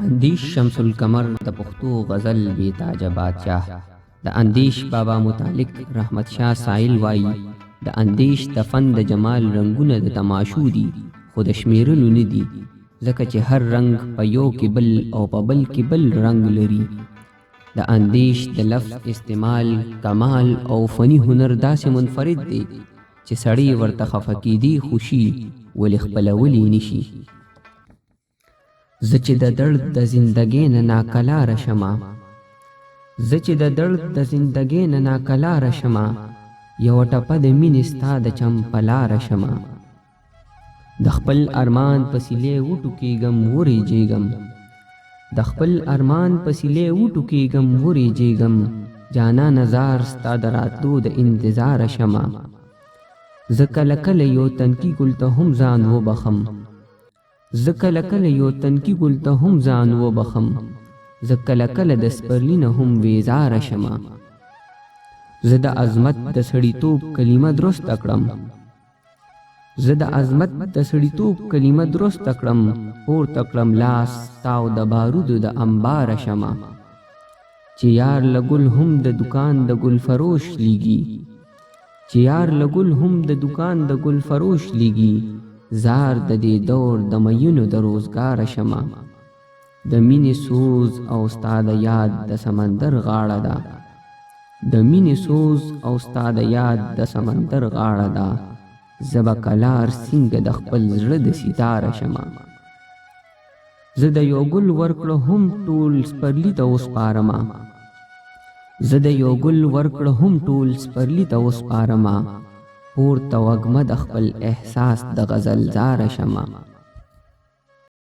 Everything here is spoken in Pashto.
اندیش شمس القمر د پښتو غزل بې تاجه بادشاه د اندیش بابا متعلق رحمت شاه سائل وایي د اندیش د فن د جمال رنگونه د تماشو دي خو د شمیرلو نه دي ځکه چې هر رنگ په یو کې بل او په بل کې بل رنگ لري د اندیش د لفظ استعمال کمال او فنی هنر داسې منفرد دی چې سړی ورته خفه کیدی خوشي ولې خپلولی نشي زه چې د درد د زندګۍ نه ناکلاره شمه زه چې د درد د زندګۍ نه ناکلاره شمه یوه ټپه د مینې ستا د چم په لاره شمه د خپل ارمان په سیلې وټوکېږم وریجېږم د خپل ارمان په سیلې وټوکېږم وریجېږم جانانه زار ستا د راتلو د انتظاره شمه زه کله کله یو تنکي ګل ته هم ځان وبخم زه کله کله یو تنکي ګل ته هم ځان وبخم زه کله کله د سپرلي نه هم بیزاره شمه زه د عظمت د سړیتوب کلمه درسته کړم زه د عظمت د سړیتوب کلمه درسته کړم پورته کړم لاس تاو د بارودو د انباره شمه چې یار له ګل هم د دکان د ګل فروش لیږي چې یار له ګل هم د دکان د ګل فروش لیږي زار د دې دور د میونو د روزګاره شمه د مینې سوز او ستا د یاد د سمندر غاړه ده د مینې سوز او ستا د یاد د سمندر غاړه ده زه به کلار څنګه د خپل زړه د ستاره شمه زه د یو ګل ورکړه هم ټول سپرلي ته وسپارمه زه د یو ګل ورکړه هم ټول سپرلي ته وسپارمه پورته وږمه د خپل احساس د غزل زاره شمه